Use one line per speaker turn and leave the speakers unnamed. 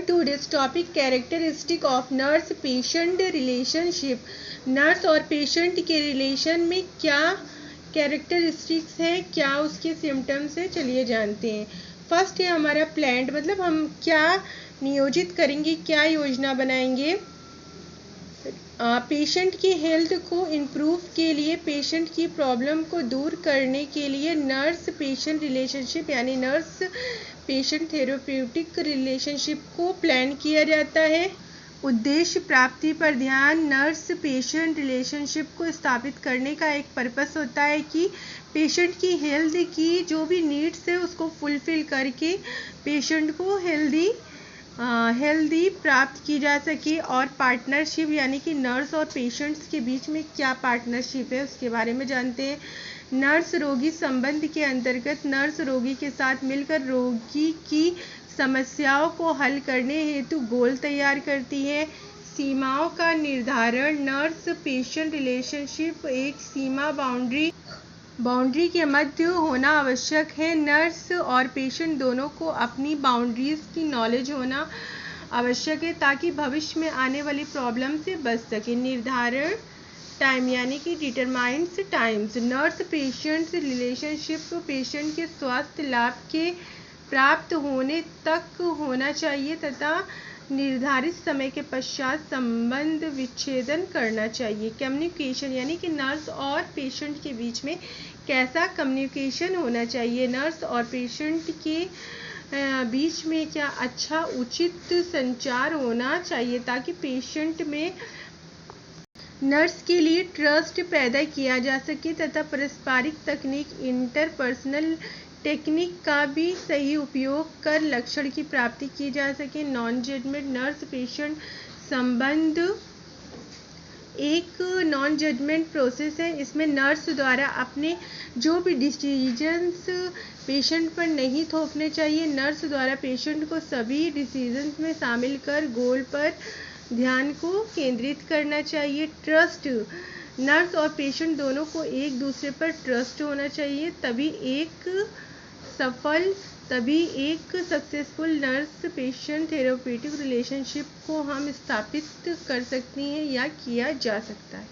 today's topic characteristic of nurse patient relationship. Nurse और patient के relation में क्या कैरेक्टरिस्टिक्स है, क्या उसके सिम्टम्स है, चलिए जानते हैं। फर्स्ट है हमारा प्लान्ड, मतलब हम क्या नियोजित करेंगे, क्या योजना बनाएंगे। पेशेंट की हेल्थ को इम्प्रूव के लिए, पेशेंट की प्रॉब्लम को दूर करने के लिए नर्स पेशेंट रिलेशनशिप यानी नर्स पेशेंट थेरेप्यूटिक रिलेशनशिप को प्लान किया जाता है। उद्देश्य प्राप्ति पर ध्यान, नर्स पेशेंट रिलेशनशिप को स्थापित करने का एक पर्पस होता है कि पेशेंट की हेल्थ की जो भी नीड्स है उसको फुलफिल करके पेशेंट को हेल्दी प्राप्त की जा सके। और पार्टनरशिप यानी कि नर्स और पेशेंट्स के बीच में क्या पार्टनरशिप है उसके बारे में जानते हैं। नर्स रोगी संबंध के अंतर्गत नर्स रोगी के साथ मिलकर रोगी की समस्याओं को हल करने हेतु गोल तैयार करती है। सीमाओं का निर्धारण, नर्स पेशेंट रिलेशनशिप एक सीमा बाउंड्री के मध्य होना आवश्यक है। नर्स और पेशेंट दोनों को अपनी बाउंड्रीज की नॉलेज होना आवश्यक है ताकि भविष्य में आने वाली प्रॉब्लम से बच सके। निर्धारण, टाइम यानी कि determines times. Nurse patient relationship patient के स्वास्थ्य लाभ के प्राप्त होने तक होना चाहिए तथा निर्धारित समय के पश्चात संबंध विच्छेदन करना चाहिए। कम्युनिकेशन यानी कि नर्स और पेशेंट के बीच में कैसा कम्युनिकेशन होना चाहिए। नर्स और पेशेंट के बीच में क्या अच्छा उचित संचार होना चाहिए ताकि पेशेंट में नर्स के लिए ट्रस्ट पैदा किया जा सके तथा पारस्परिक तकनीक इंटरपर्सनल टेक्निक का भी सही उपयोग कर लक्षण की प्राप्ति की जा सके। नॉन जजमेंट, नर्स पेशेंट संबंध एक नॉन जजमेंट प्रोसेस है। इसमें नर्स द्वारा अपने जो भी डिसीजंस पेशेंट पर नहीं थोपने चाहिए। नर्स द्वारा पेशेंट को सभी डिसीजंस में शामिल कर गोल पर ध्यान को केंद्रित करना चाहिए। ट्रस्ट, नर्स और पेशेंट दोनों को एक दूसरे पर ट्रस्ट होना चाहिए, तभी एक successful nurse patient therapeutic relationship को हम स्थापित कर सकते हैं या किया जा सकता है।